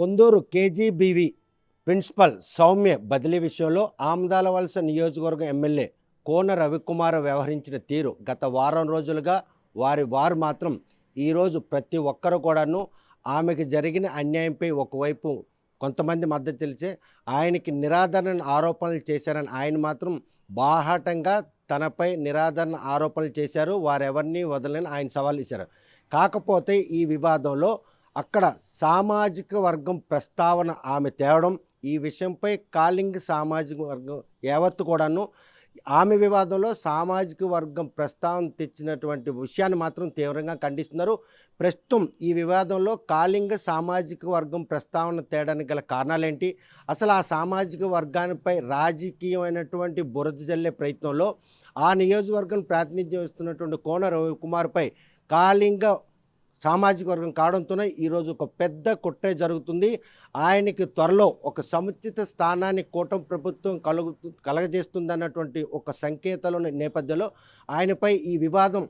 Ponduru KGBV principal Soumya బదిలీ విషయంలో ఆమదాలవలస నియోజకవర్గం ఎమ్మెల్యే కోన రవికుమార్ వ్యవహరించిన తీరు గత వారం రోజులుగా వారు మాత్రం ఈరోజు ప్రతి ఒక్కరు కూడాను ఆమెకు జరిగిన అన్యాయంపై ఒకవైపు కొంతమంది మద్దతు తెలిసే ఆయనకి నిరాదరణ ఆరోపణలు చేశారని ఆయన మాత్రం బాహాటంగా తనపై నిరాదరణ ఆరోపణలు చేశారు. వారెవరిని వదలని ఆయన సవాల్ ఇచ్చారు. కాకపోతే ఈ వివాదంలో అక్కడ సామాజిక వర్గం ప్రస్తావన ఆమె తేవడం, ఈ విషయంపై కాలింగ్ సామాజిక వర్గం యావత్తు కూడాను ఆమె వివాదంలో సామాజిక వర్గం ప్రస్తావన తెచ్చినటువంటి విషయాన్ని మాత్రం తీవ్రంగా ఖండిస్తున్నారు. ప్రస్తుతం ఈ వివాదంలో కాలింగ సామాజిక వర్గం ప్రస్తావన తేడానికి గల కారణాలేంటి, అసలు ఆ సామాజిక వర్గానిపై రాజకీయమైనటువంటి బురద జల్లే ప్రయత్నంలో ఆ నియోజకవర్గం ప్రాతినిధ్యం వస్తున్నటువంటి కోన రవికుమార్పై కాలింగ సామాజిక వర్గం కావడంతోనే ఈరోజు ఒక పెద్ద కుట్ర జరుగుతుంది. ఆయనకి త్వరలో ఒక సముచిత స్థానాన్ని కూటమి ప్రభుత్వం కలగజేస్తుందన్నటువంటి ఒక సంకేతాల నేపథ్యంలో ఆయనపై ఈ వివాదం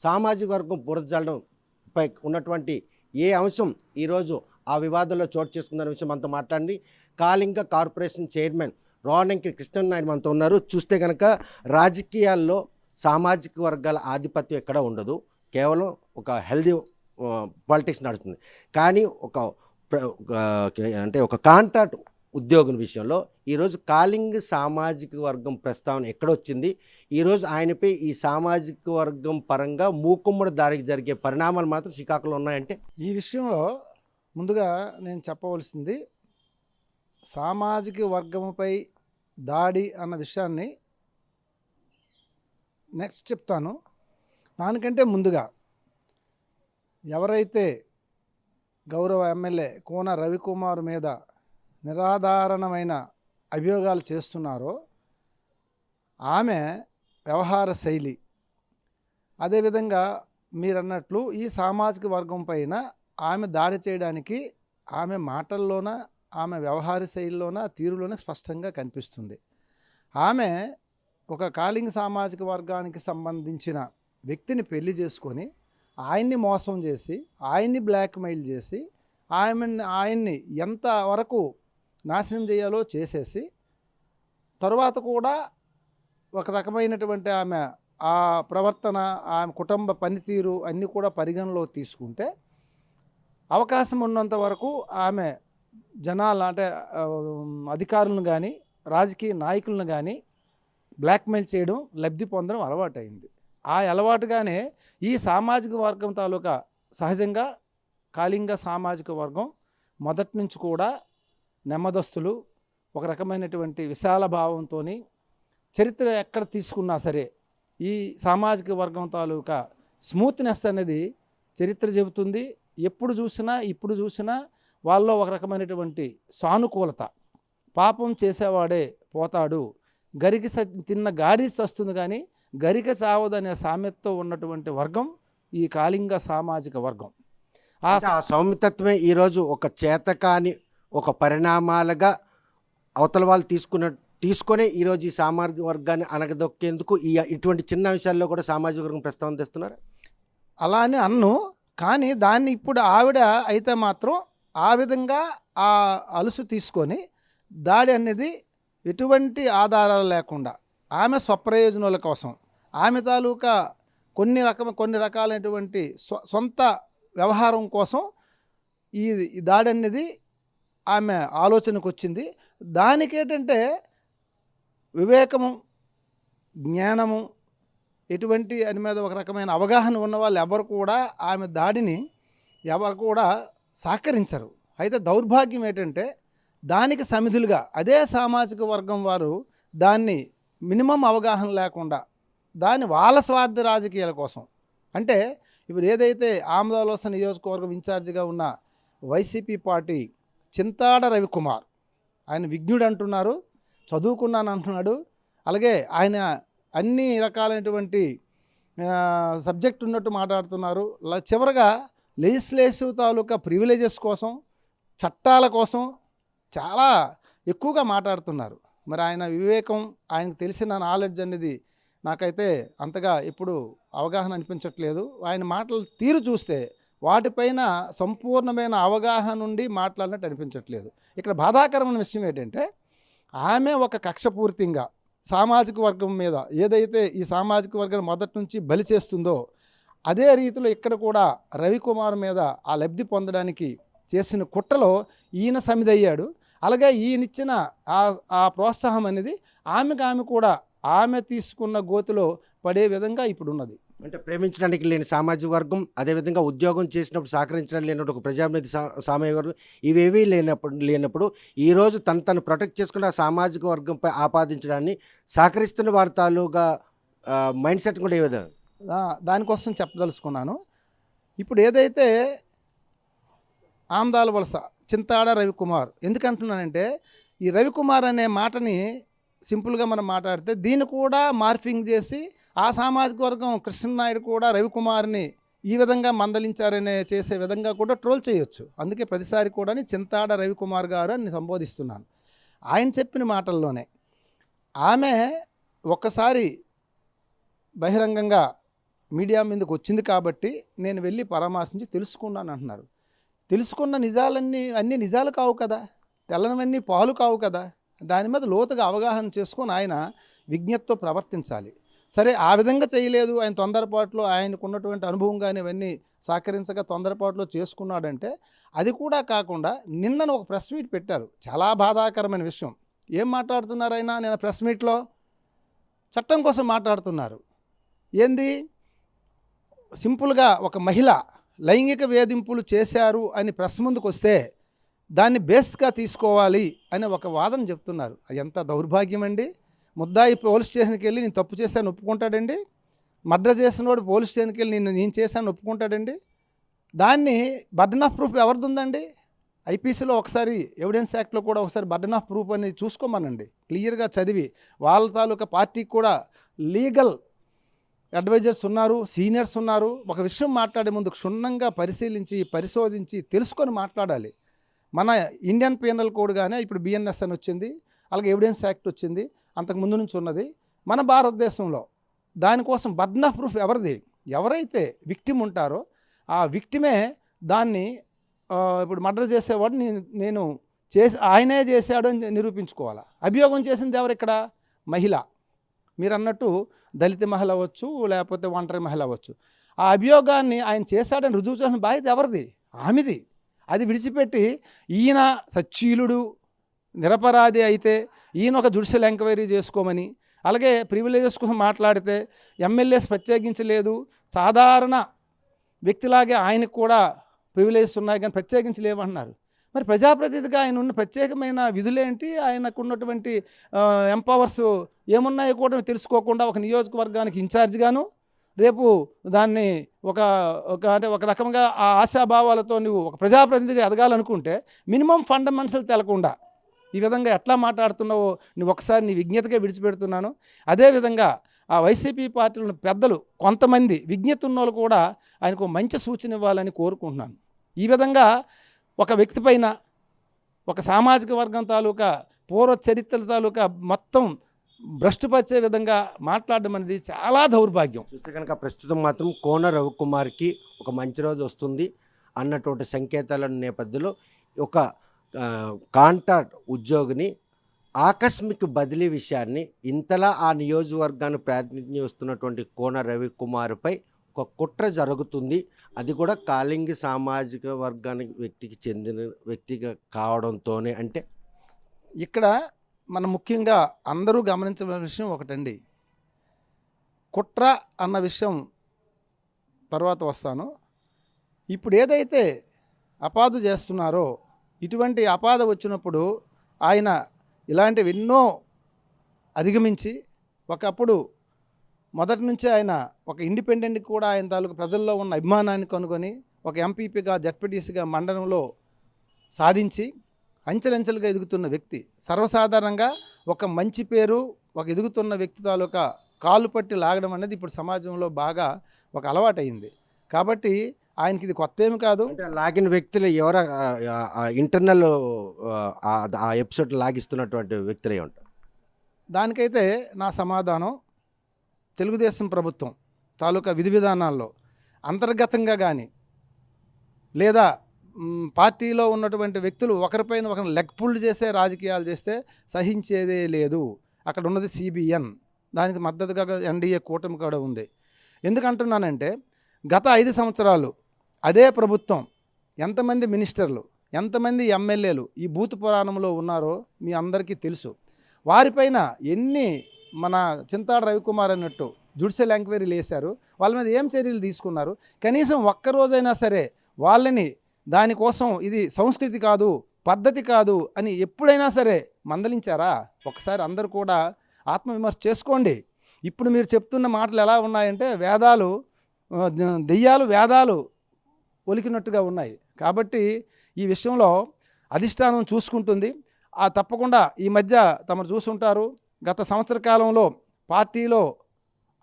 సామాజిక వర్గం బురదజల్లడంపై ఉన్నటువంటి ఏ అంశం ఈరోజు ఆ వివాదంలో చోటు చేసుకుందన్న విషయం మనతో మాట్లాడి కాలింగ కార్పొరేషన్ చైర్మన్ రోనంకి కృష్ణనాయుడు మనతో ఉన్నారు. చూస్తే కనుక రాజకీయాల్లో సామాజిక వర్గాల ఆధిపత్యం ఎక్కడ ఉండదు, కేవలం ఒక హెల్దీ పాలిటిక్స్ నడుస్తుంది. కానీ ఒక కాంట్రాక్ట్ ఉద్యోగం విషయంలో ఈరోజు కాలింగ్ సామాజిక వర్గం ప్రస్తావన ఎక్కడొచ్చింది, ఈరోజు ఆయనపై ఈ సామాజిక వర్గం పరంగా మూకుమ్మడి దారికి జరిగే పరిణామాలు మాత్రం శ్రీకాకుళంలో ఉన్నాయంటే, ఈ విషయంలో ముందుగా నేను చెప్పవలసింది సామాజిక వర్గంపై దాడి అన్న విషయాన్ని నెక్స్ట్ చెప్తాను. దానికంటే ముందుగా ఎవరైతే గౌరవ ఎమ్మెల్యే కోన రవికుమార్ మీద నిరాధారణమైన అభియోగాలు చేస్తున్నారో ఆమె వ్యవహార శైలి, అదేవిధంగా మీరన్నట్లు ఈ సామాజిక వర్గం పైన ఆమె దాడి చేయడానికి ఆమె మాటల్లోన, ఆమె వ్యవహార శైలిలోన, తీరులోనే స్పష్టంగా కనిపిస్తుంది. ఆమె ఒక కాలింగ్ సామాజిక వర్గానికి సంబంధించిన వ్యక్తిని పెళ్లి చేసుకొని ఆయన్ని మోసం చేసి, ఆయన్ని బ్లాక్మెయిల్ చేసి, ఆయన్ని ఎంతవరకు నాశనం చేయాలో చేసేసి, తరువాత కూడా ఒక రకమైనటువంటి ఆమె ఆ ప్రవర్తన, ఆమె కుటుంబ పనితీరు అన్నీ కూడా పరిగణలో తీసుకుంటే అవకాశం ఉన్నంత వరకు ఆమె జనాలు అంటే అధికారులను కానీ రాజకీయ నాయకులను కానీ బ్లాక్మెయిల్ చేయడం, లబ్ధి పొందడం అలవాటైంది. ఆ అలవాటుగానే ఈ సామాజిక వర్గం తాలూకా సహజంగా కాలింగ సామాజిక వర్గం మొదటి నుంచి కూడా నెమ్మదస్తులు, ఒక రకమైనటువంటి విశాల భావంతో చరిత్ర ఎక్కడ తీసుకున్నా సరే ఈ సామాజిక వర్గం తాలూకా స్మూత్నెస్ అనేది చరిత్ర చెబుతుంది. ఎప్పుడు చూసినా ఇప్పుడు చూసినా వాళ్ళలో ఒక రకమైనటువంటి సానుకూలత, పాపం చేసేవాడే పోతాడు, గరికి తిన్న గాడి వస్తుంది కానీ గరిక చావదనే సామెతతో ఉన్నటువంటి వర్గం ఈ కాలింగ సామాజిక వర్గం. ఆ సౌమ్యతత్వమే ఈరోజు ఒక చేతకాని ఒక పరిణామాలుగా అవతల వాళ్ళు తీసుకొని ఈరోజు ఈ సామాజిక వర్గాన్ని అనగదొక్కేందుకు ఇటువంటి చిన్న విషయాల్లో కూడా సామాజిక వర్గం ప్రస్తావన తెస్తున్నారు. అలా అని అన్ను, కానీ దాన్ని ఇప్పుడు ఆవిడ అయితే మాత్రం ఆ విధంగా ఆ అలుసు తీసుకొని దాడి అనేది ఎటువంటి ఆధారాలు లేకుండా ఆమె స్వప్రయోజనాల కోసం, ఆమె తాలూకా కొన్ని రకాలైనటువంటి సొంత వ్యవహారం కోసం ఈ దాడి అనేది ఆమె ఆలోచనకు వచ్చింది. దానికేంటంటే వివేకము, జ్ఞానము, ఎటువంటి అని మీద ఒక రకమైన అవగాహన ఉన్న వాళ్ళు ఎవరు కూడా ఆమె దాడిని ఎవరు కూడా సహకరించరు. అయితే దౌర్భాగ్యం ఏంటంటే దానికి సమిధులుగా అదే సామాజిక వర్గం వారు దాన్ని మినిమం అవగాహన లేకుండా దాన్ని వాళ్ళ స్వార్థ రాజకీయాల కోసం, అంటే ఇప్పుడు ఏదైతే ఆమదాలవలస నియోజకవర్గం ఇన్ఛార్జిగా ఉన్న వైసీపీ పార్టీ చింతాడ రవికుమార్, ఆయన విజ్ఞుడు అంటున్నారు, చదువుకున్నాను అంటున్నాడు, అలాగే ఆయన అన్ని రకాలైనటువంటి సబ్జెక్ట్ ఉన్నట్టు మాట్లాడుతున్నారు. చివరగా లెజిస్లేటివ్ తాలూకా ప్రివిలేజెస్ కోసం, చట్టాల కోసం చాలా ఎక్కువగా మాట్లాడుతున్నారు. మరి ఆయన వివేకం, ఆయనకు తెలిసిన నాలెడ్జ్ అనేది నాకైతే అంతగా ఎప్పుడు అవగాహన అనిపించట్లేదు. ఆయన మాటలు తీరు చూస్తే వాటిపైన సంపూర్ణమైన అవగాహన నుండి మాట్లాడినట్టు అనిపించట్లేదు. ఇక్కడ బాధాకరమైన విషయం ఏంటంటే ఆమె ఒక కక్షపూరితంగా సామాజిక వర్గం మీద ఏదైతే ఈ సామాజిక వర్గం మొదటి నుంచి బలి చేస్తుందో అదే రీతిలో ఇక్కడ కూడా రవికుమార్ మీద ఆ లబ్ధి పొందడానికి చేసిన కుట్రలో ఈయన సమిదయ్యాడు. అలాగే ఈయనిచ్చిన ఆ ప్రోత్సాహం అనేది ఆమె కూడా ఆమె తీసుకున్న గోతిలో పడే విధంగా ఇప్పుడు ఉన్నది. అంటే ప్రేమించడానికి లేని సామాజిక వర్గం, అదేవిధంగా ఉద్యోగం చేసినప్పుడు సహకరించడానికి లేనప్పుడు ఒక ప్రజాప్రతినిధి సామాజిక వర్గం, ఇవేవీ లేనప్పుడు ఈరోజు తను ప్రొటెక్ట్ చేసుకున్న ఆ సామాజిక వర్గంపై ఆపాదించడాన్ని సహకరిస్తున్న వారి తాలూగా మైండ్ సెట్ కూడా ఏ విధంగా దానికోసం చెప్పదలుచుకున్నాను. ఇప్పుడు ఏదైతే ఆమ్దాల వలస చింతాడ రవికుమార్ ఎందుకంటున్నానంటే ఈ రవికుమార్ అనే మాటని సింపుల్గా మనం మాట్లాడితే దీన్ని కూడా మార్ఫింగ్ చేసి ఆ సామాజిక వర్గం కృష్ణనాయుడు కూడా రవికుమార్ని ఈ విధంగా మందలించారనే చేసే విధంగా కూడా ట్రోల్ చేయొచ్చు. అందుకే ప్రతిసారి కూడా చింతాడ రవికుమార్ గారు అని సంబోధిస్తున్నాను. ఆయన చెప్పిన మాటల్లోనే ఆమె ఒక్కసారి బహిరంగంగా మీడియా మీదకి వచ్చింది కాబట్టి నేను వెళ్ళి పరామర్శించి తెలుసుకున్నాను అంటున్నారు. తెలుసుకున్న అన్నీ నిజాలు కావు కదా, తెల్లనివన్నీ పాలు కావు కదా. దాని మీద లోతుగా అవగాహన చేసుకొని ఆయన విజ్ఞతతో ప్రవర్తించాలి. సరే ఆ విధంగా చేయలేదు, ఆయన తొందరపాటులో ఆయనకు ఉన్నటువంటి అనుభవం కానీ ఇవన్నీ సహకరించగా తొందరపాటులో చేసుకున్నాడంటే అది కూడా కాకుండా నిన్నను ఒక ప్రెస్ మీట్ పెట్టారు. చాలా బాధాకరమైన విషయం. ఏం మాట్లాడుతున్నారు ఆయన నేను ప్రెస్ మీట్లో? చట్టం కోసం మాట్లాడుతున్నారు. ఏంది సింపుల్గా ఒక మహిళ లైంగిక వేధింపులు చేశారు అని ప్రెస్ ముందుకు వస్తే దాన్ని బేస్గా తీసుకోవాలి అని ఒక వాదన చెప్తున్నారు. అది ఎంత దౌర్భాగ్యం అండి. ముద్దాయి పోలీస్ స్టేషన్కి వెళ్ళి నేను తప్పు చేశాను ఒప్పుకుంటాడండి? మర్డర్ చేసినవాడు పోలీస్ స్టేషన్కి వెళ్ళి నేను చేశాను ఒప్పుకుంటాడండి? దాన్ని బర్డెన్ ఆఫ్ ప్రూఫ్ ఎవరిది ఉందండి? ఐపీసీలో ఒకసారి ఎవిడెన్స్ యాక్ట్లో కూడా ఒకసారి బర్డెన్ ఆఫ్ ప్రూఫ్ అనేది చూసుకోమనండి. క్లియర్గా చదివి వాళ్ళ తాలూకా పార్టీకి కూడా లీగల్ అడ్వైజర్స్ ఉన్నారు, సీనియర్స్ ఉన్నారు. ఒక విషయం మాట్లాడే ముందు క్షుణ్ణంగా పరిశీలించి పరిశోధించి తెలుసుకొని మాట్లాడాలి. మన ఇండియన్ పీనల్ కోడ్ కానీ ఇప్పుడు బిఎన్ఎస్ అని వచ్చింది, అలాగే ఎవిడెన్స్ యాక్ట్ వచ్చింది, అంతకు ముందు నుంచి ఉన్నది మన భారతదేశంలో. దానికోసం బర్డెన్ ఆఫ్ ప్రూఫ్ ఎవరిది? ఎవరైతే విక్టిమ్ ఉంటారో ఆ విక్టిమే దాన్ని ఇప్పుడు మర్డర్ చేసేవాడు నేను ఆయనే చేశాడు అని నిరూపించుకోవాలి. అభియోగం చేసింది ఎవరు ఇక్కడ? మహిళ. మీరు అన్నట్టు దళిత మహిళ అవ్వచ్చు, లేకపోతే ఒంటరి మహిళ అవ్వచ్చు. ఆ అభియోగాన్ని ఆయన చేశాడని రుజువు చేసిన బాధ్యత ఎవరిది? ఆమెది. అది విడిచిపెట్టి ఈయన సచ్చీలుడు నిరపరాధి అయితే ఈయన ఒక జ్యుడిషియల్ ఎంక్వైరీ చేసుకోమని, అలాగే ప్రివిలేజెస్ కోసం మాట్లాడితే ఎమ్మెల్యేస్ ప్రత్యేకించలేదు, సాధారణ వ్యక్తిలాగే ఆయనకు కూడా ప్రివిలేజెస్ ఉన్నాయి కానీ ప్రత్యేకించి లేవన్నారు. మరి ప్రజాప్రతినిధిగా ఆయన ఉన్న ప్రత్యేకమైన విధులేంటి, ఆయనకు ఉన్నటువంటి ఎంపవర్స్ ఏమున్నాయో కూడా తెలుసుకోకుండా ఒక నియోజకవర్గానికి ఇన్ఛార్జిగాను రేపు దాన్ని అంటే ఒక రకంగా ఆ ఆశాభావాలతో నువ్వు ఒక ప్రజాప్రతినిధిగా ఎదగాలనుకుంటే మినిమం ఫండమెంటల్స్ తెలకుండా ఈ విధంగా ఎట్లా మాట్లాడుతున్నావో నువ్వు ఒకసారి నీ విజ్ఞతగా విడిచిపెడుతున్నాను. అదేవిధంగా ఆ వైసీపీ పార్టీలను పెద్దలు కొంతమంది విజ్ఞత ఉన్న వాళ్ళు కూడా ఆయనకు మంచి సూచన ఇవ్వాలని కోరుకుంటున్నాను. ఈ విధంగా ఒక వ్యక్తి పైన ఒక సామాజిక వర్గం తాలూకా పూర్వ చరిత్రల తాలూకా మొత్తం భ్రష్టుపరిచే విధంగా మాట్లాడడం అనేది చాలా దౌర్భాగ్యం. చూస్తే కనుక ప్రస్తుతం మాత్రం కోన రవికుమార్కి ఒక మంచి రోజు వస్తుంది అన్నటువంటి సంకేతాల నేపథ్యంలో ఒక కాంట్రాక్ట్ ఉద్యోగిని ఆకస్మిక బదిలీ విషయాన్ని ఇంతలా ఆ నియోజకవర్గాన్ని ప్రాతినిధ్యం వస్తున్నటువంటి కోన రవికుమార్పై ఒక కుట్ర జరుగుతుంది. అది కూడా కాళింగి సామాజిక వర్గానికి వ్యక్తికి చెందిన వ్యక్తిగా కావడంతోనే. అంటే ఇక్కడ మనం ముఖ్యంగా అందరూ గమనించవలసిన విషయం ఒకటండి. కుట్ర అన్న విషయం తర్వాత వస్తాను. ఇప్పుడు ఏదైతే అపాదు చేస్తున్నారో ఇటువంటి అపాద వచ్చినప్పుడు ఆయన ఇలాంటివి ఎన్నో అధిగమించి ఒకప్పుడు మొదటి నుంచే ఆయన ఒక ఇండిపెండెంట్కి కూడా ఆయన తాలూకు ప్రజల్లో ఉన్న అభిమానాన్ని కనుగొని ఒక ఎంపీపీగా జడ్పీటీసీగా మండలంలో సాధించి అంచెలంచెలుగా ఎదుగుతున్న వ్యక్తి. సర్వసాధారణంగా ఒక మంచి పేరు ఒక ఎదుగుతున్న వ్యక్తి తాలూకా కాలు పట్టి లాగడం అనేది ఇప్పుడు సమాజంలో బాగా ఒక అలవాటైంది. కాబట్టి ఆయనకి ఇది కొత్త ఏమి కాదు. అంటే లాగిన వ్యక్తులు ఎవరు ఇంటర్నల్ ఆ ఎపిసోడ్ లాగిస్తున్నటువంటి వ్యక్తులే ఉంటారు. దానికైతే నా సమాధానం తెలుగుదేశం ప్రభుత్వం తాలూకా విధి విధానాల్లో అంతర్గతంగా కానీ లేదా పార్టీలో ఉన్నటువంటి వ్యక్తులు ఒకరిపైన ఒకరిని లెగ్ పుల్డ్ చేసే రాజకీయాలు చేస్తే సహించేదే లేదు. అక్కడ ఉన్నది CBN, దానికి మద్దతుగా NDA కూటమి కూడా ఉంది. ఎందుకంటున్నానంటే గత 5 సంవత్సరాలు అదే ప్రభుత్వం ఎంతమంది మినిస్టర్లు, ఎంతమంది ఎమ్మెల్యేలు ఈ బూతు పురాణంలో ఉన్నారో మీ అందరికీ తెలుసు. వారిపైన ఎన్ని మన చింతాడ రవికుమార్ అన్నట్టు జ్యుడిషియల్ ఎంక్వైరీలు వేశారు, వాళ్ళ మీద ఏం చర్యలు తీసుకున్నారు? కనీసం ఒక్కరోజైనా సరే వాళ్ళని దానికోసం ఇది సంస్కృతి కాదు, పద్ధతి కాదు అని ఎప్పుడైనా సరే మందలించారా? ఒకసారి అందరూ కూడా ఆత్మవిమర్శ చేసుకోండి. ఇప్పుడు మీరు చెప్తున్న మాటలు ఎలా ఉన్నాయంటే వేదాలు దెయ్యాలు వేదాలు ఒలికినట్టుగా ఉన్నాయి. కాబట్టి ఈ విషయంలో అధిష్టానం చూసుకుంటుంది. తప్పకుండా ఈ మధ్య తమరు చూసుంటారు, గత సంవత్సర కాలంలో పార్టీలో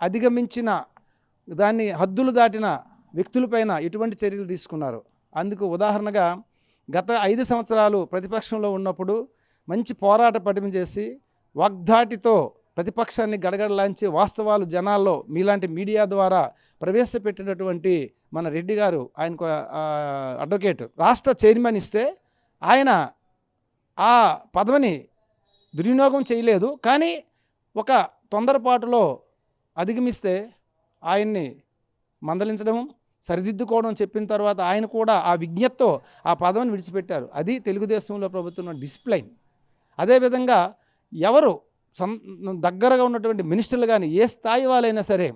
అధిగమించిన దాన్ని హద్దులు దాటిన వ్యక్తులపైన ఎటువంటి చర్యలు తీసుకున్నారు. అందుకు ఉదాహరణగా గత 5 సంవత్సరాలు ప్రతిపక్షంలో ఉన్నప్పుడు మంచి పోరాట పటిమ చేసి వాగ్దాటితో ప్రతిపక్షాన్ని గడగడలాంచి వాస్తవాలు జనాల్లో మీలాంటి మీడియా ద్వారా ప్రవేశపెట్టినటువంటి మన రెడ్డి గారు, ఆయనకు అడ్వకేట్ రాష్ట్ర చైర్మన్ ఇస్తే ఆయన ఆ పదవిని దుర్వినియోగం చేయలేదు. కానీ ఒక తొందరపాటులో అధిగమిస్తే ఆయన్ని మందలించడం, సరిదిద్దుకోవడం చెప్పిన తర్వాత ఆయన కూడా ఆ విజ్ఞతతో ఆ పదవిని విడిచిపెట్టారు. అది తెలుగుదేశంలో ప్రభుత్వం డిసిప్లైన్. అదేవిధంగా ఎవరు దగ్గరగా ఉన్నటువంటి మినిస్టర్లు కానీ ఏ స్థాయి వాళ్ళైనా సరే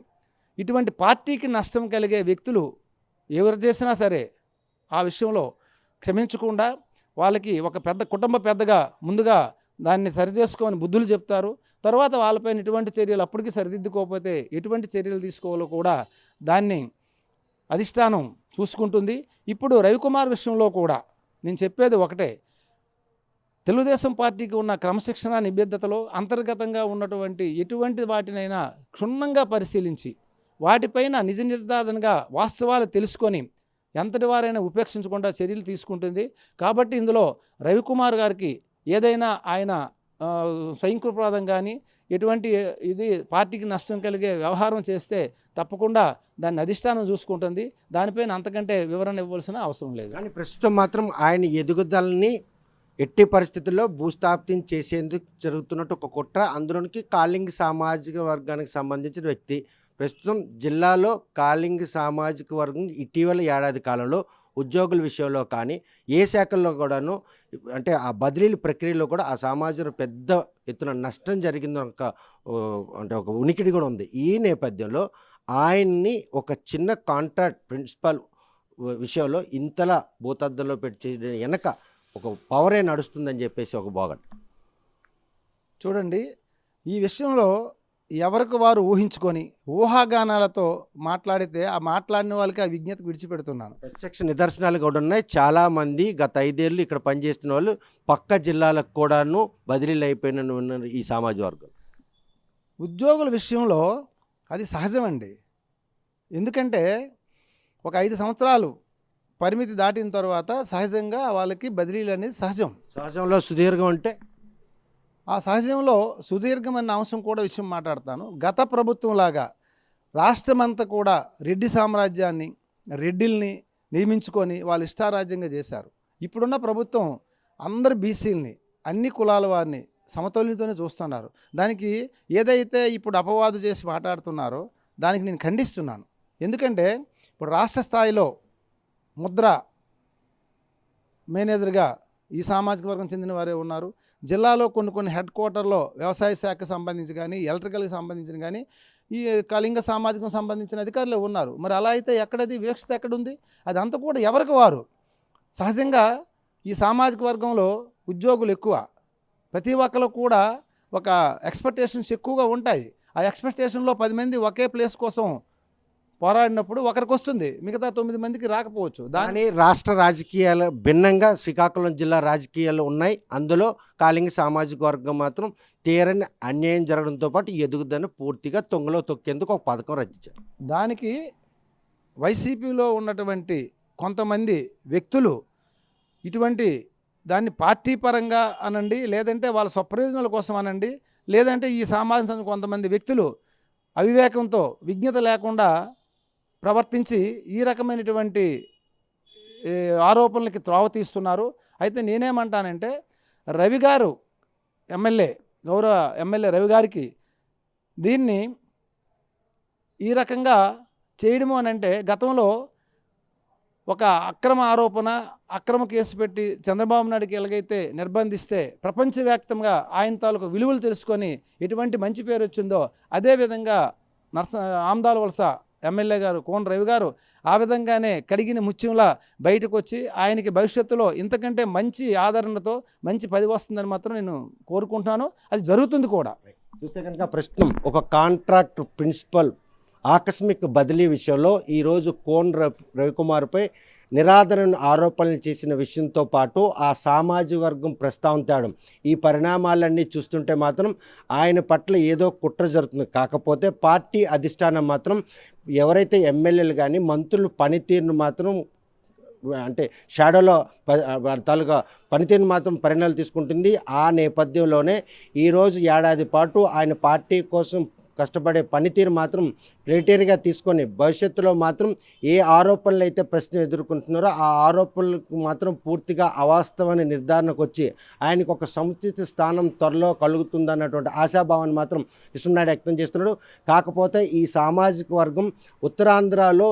ఇటువంటి పార్టీకి నష్టం కలిగే వ్యక్తులు ఎవరు చేసినా సరే ఆ విషయంలో క్షమించకుండా వాళ్ళకి ఒక పెద్ద కుటుంబ పెద్దగా ముందుగా దాన్ని సరిచేసుకోమని బుద్ధులు చెప్తారు. తర్వాత వాళ్ళపైన ఎటువంటి చర్యలు అప్పటికి సరిదిద్దుకోకపోతే ఎటువంటి చర్యలు తీసుకోవాలో కూడా దాన్ని అధిష్టానం చూసుకుంటుంది. ఇప్పుడు రవికుమార్ విషయంలో కూడా నేను చెప్పేది ఒకటే, తెలుగుదేశం పార్టీకి ఉన్న క్రమశిక్షణ నిబద్ధతలో అంతర్గతంగా ఉన్నటువంటి ఎటువంటి వాటినైనా క్షుణ్ణంగా పరిశీలించి వాటిపైన నిజ నిర్ధారణగా వాస్తవాలు తెలుసుకొని ఎంతటి వారైనా ఉపేక్షించకుండా చర్యలు తీసుకుంటుంది. కాబట్టి ఇందులో రవికుమార్ గారికి ఏదైనా ఆయన స్వయంకృపాదం కానీ ఎటువంటి ఇది పార్టీకి నష్టం కలిగే వ్యవహారం చేస్తే తప్పకుండా దాన్ని అధిష్టానం చూసుకుంటుంది. దానిపైన అంతకంటే వివరణ ఇవ్వాల్సిన అవసరం లేదు. కానీ ప్రస్తుతం మాత్రం ఆయన ఎదుగుదలని ఎట్టి పరిస్థితుల్లో భూస్థాపితం చేసేందుకు జరుగుతున్నట్టు ఒక కుట్ర. అందులోనికి కాళింగ సామాజిక వర్గానికి సంబంధించిన వ్యక్తి ప్రస్తుతం జిల్లాలో కాళింగ సామాజిక వర్గం ఇటీవల ఏడాది కాలంలో ఉద్యోగుల విషయంలో కానీ ఏ శాఖల్లో కూడాను అంటే ఆ బదిలీల ప్రక్రియలో కూడా ఆ సమాజంలో పెద్ద ఎత్తున నష్టం జరిగింది ఒక ఉనికిడి కూడా ఉంది. ఈ నేపథ్యంలో ఆయన్ని ఒక చిన్న కాంట్రాక్ట్ ప్రిన్సిపల్ విషయంలో ఇంతలా భూతద్దంలో పెట్టి వెనక ఒక పవరే నడుస్తుందని చెప్పేసి ఒక బాగా చూడండి. ఈ విషయంలో ఎవరికి వారు ఊహించుకొని ఊహాగానాలతో మాట్లాడితే ఆ మాట్లాడిన వాళ్ళకి ఆ విజ్ఞతకు విడిచిపెడుతున్నాను. ప్రత్యక్ష నిదర్శనాలు కూడా ఉన్నాయి. చాలామంది గత 5 ఏళ్ళు ఇక్కడ పనిచేస్తున్న వాళ్ళు పక్క జిల్లాలకు కూడాను బదిలీలు అయిపోయిన ఉన్నారు ఈ సామాజిక వర్గం. ఉద్యోగుల విషయంలో అది సహజమండి. ఎందుకంటే ఒక 5 సంవత్సరాలు పరిమితి దాటిన తర్వాత సహజంగా వాళ్ళకి బదిలీలు అనేది సహజంలో సుదీర్ఘం అంటే ఆ సహజంలో సుదీర్ఘమైన అంశం కూడా విషయం మాట్లాడతాను. గత ప్రభుత్వంలాగా రాష్ట్రమంతా కూడా రెడ్డి సామ్రాజ్యాన్ని రెడ్డిల్ని నియమించుకొని వాళ్ళు ఇష్టారాజ్యంగా చేశారు. ఇప్పుడున్న ప్రభుత్వం అందరు బీసీలని అన్ని కులాల వారిని సమతౌల్యంతోనే చూస్తున్నారు. దానికి ఏదైతే ఇప్పుడు అపవాదు చేసి మాట్లాడుతున్నారో దానికి నేను ఖండిస్తున్నాను. ఎందుకంటే ఇప్పుడు రాష్ట్ర స్థాయిలో ముద్ర మేనేజర్గా ఈ సామాజిక వర్గం చెందిన వారే ఉన్నారు. జిల్లాలో కొన్ని హెడ్ క్వార్టర్లో వ్యవసాయ శాఖకు సంబంధించి కానీ ఎలక్ట్రికల్కి సంబంధించిన కానీ ఈ కళింగ సామాజికం సంబంధించిన అధికారులు ఉన్నారు. మరి అలా అయితే ఎక్కడది వివక్షత ఎక్కడుంది? అదంతా కూడా ఎవరికి వారు. సహజంగా ఈ సామాజిక వర్గంలో ఉద్యోగులు ఎక్కువ, ప్రతి ఒక్కరు కూడా ఒక ఎక్స్పెక్టేషన్స్ ఎక్కువగా ఉంటాయి. ఆ ఎక్స్పెక్టేషన్లో 10 మంది ఒకే ప్లేస్ కోసం పోరాడినప్పుడు ఒకరికి వస్తుంది, మిగతా 9 మందికి రాకపోవచ్చు. దాని రాష్ట్ర రాజకీయాలు భిన్నంగా శ్రీకాకుళం జిల్లా రాజకీయాలు ఉన్నాయి. అందులో కాళింగ సామాజిక వర్గం మాత్రం తీరని అన్యాయం జరగడంతో పాటు ఎదుగుదని పూర్తిగా తొంగలో తొక్కేందుకు ఒక పథకం రచించారు. దానికి వైసీపీలో ఉన్నటువంటి కొంతమంది వ్యక్తులు ఇటువంటి దాన్ని పార్టీ పరంగా అనండి, లేదంటే వాళ్ళ స్వప్రయోజనాల కోసం అనండి, లేదంటే ఈ సామాజిక కొంతమంది వ్యక్తులు అవివేకంతో విజ్ఞత లేకుండా ప్రవర్తించి ఈ రకమైనటువంటి ఈ ఆరోపణలకి త్రోవ తీస్తున్నారు. అయితే నేనేమంటానంటే రవి గారు ఎమ్మెల్యే, గౌరవ ఎమ్మెల్యే రవి గారికి దీన్ని ఈ రకంగా చేయడము అని అంటే, గతంలో ఒక అక్రమ ఆరోపణ, అక్రమ కేసు పెట్టి చంద్రబాబు నాయుడుకి ఎలాగైతే నిర్బంధిస్తే ప్రపంచవ్యాప్తంగా ఆయన తాలూకు విలువలు తెలుసుకొని ఎటువంటి మంచి పేరు వచ్చిందో, అదేవిధంగా ఆమదాల వలస ఎమ్మెల్యే గారు కోన రవి గారు ఆ విధంగానే కడిగిన ముత్యంలా బయటకు వచ్చి ఆయనకి భవిష్యత్తులో ఇంతకంటే మంచి ఆదరణతో మంచి పది వస్తుందని మాత్రం నేను కోరుకుంటున్నాను. అది జరుగుతుంది కూడా. చూస్తే కనుక ప్రస్తుతం ఒక కాంట్రాక్ట్ ప్రిన్సిపల్ ఆకస్మిక బదిలీ విషయంలో ఈరోజు కోన రవికుమార్పై నిరాదరణ ఆరోపణలు చేసిన విషయంతో పాటు ఆ సామాజిక వర్గం ప్రస్తావన తేవడం, ఈ పరిణామాలన్నీ చూస్తుంటే మాత్రం ఆయన పట్ల ఏదో కుట్ర జరుగుతుంది. కాకపోతే పార్టీ అధిష్టానం మాత్రం ఎవరైతే ఎమ్మెల్యేలు కానీ మంత్రులు పనితీరును మాత్రం అంటే షాడోలో తాలూకా పనితీరును మాత్రం పరిణామాలు తీసుకుంటుంది. ఆ నేపథ్యంలోనే ఈరోజు ఏడాది పాటు ఆయన పార్టీ కోసం కష్టపడే పనితీరు మాత్రం క్రైటీరియాగా తీసుకొని భవిష్యత్తులో మాత్రం ఏ ఆరోపణలు అయితే ప్రశ్న ఎదుర్కొంటున్నారో ఆ ఆరోపణలకు మాత్రం పూర్తిగా అవాస్తవాన్ని నిర్ధారణకు వచ్చి ఆయనకు ఒక సముచిత స్థానం త్వరలో కలుగుతుందన్నటువంటి ఆశాభావాన్ని మాత్రం కృష్ణనాయుడు వ్యక్తం చేస్తున్నాడు. కాకపోతే ఈ సామాజిక వర్గం ఉత్తరాంధ్రలో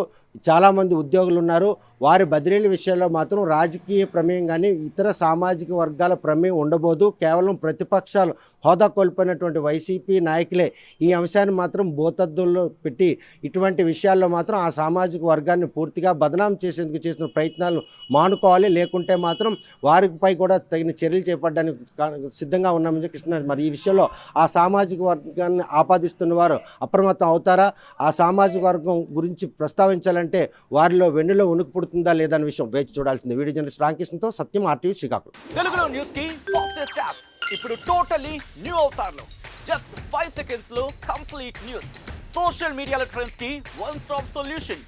చాలామంది ఉద్యోగులు ఉన్నారు. వారి బదిలీల విషయంలో మాత్రం రాజకీయ ప్రమేయం కానీ ఇతర సామాజిక వర్గాల ప్రమేయం ఉండబోదు. కేవలం ప్రతిపక్షాలు హోదా కోల్పోయినటువంటి వైసీపీ నాయకులే ఈ అంశాన్ని మాత్రం భూతద్దంలో పెట్టి ఇటువంటి విషయాల్లో మాత్రం ఆ సామాజిక వర్గాన్ని పూర్తిగా బదనాం చేసేందుకు చేసిన ప్రయత్నాలు మానుకోవాలి. లేకుంటే మాత్రం వారిపై కూడా తగిన చర్యలు చేపట్టడానికి సిద్ధంగా ఉన్నామని కృష్ణ. మరి ఈ విషయంలో ఆ సామాజిక వర్గాన్ని ఆపాదిస్తున్న వారు అప్రమత్తం అవుతారా? ఆ సామాజిక వర్గం గురించి ప్రస్తావించాలంటే వారిలో వెన్నులో ఉనికి పుడుతుందా లేదా అనే విషయం వేచి చూడాల్సింది. వీడియో జర్నలిస్ట్ రామకృష్ణతో సత్యం, RTV శ్రీకాకుళం. తెలుగులో న్యూస్ కి ఫాస్టెస్ట్ యాప్ ఇప్పుడు టోటల్లీ న్యూ అవతార్లో జస్ట్ 5 seconds లో కంప్లీట్ న్యూస్. సోషల్ మీడియాలో ట్రెండ్స్ కి one stop solution.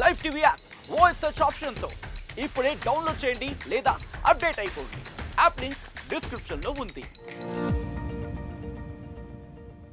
Live TV app voice search option తో ఇప్పుడే డౌన్లోడ్ చేయండి లేదా అప్డేట్ అయిపోండి. యాప్ లింక్ డిస్క్రిప్షన్ లో ఉంది.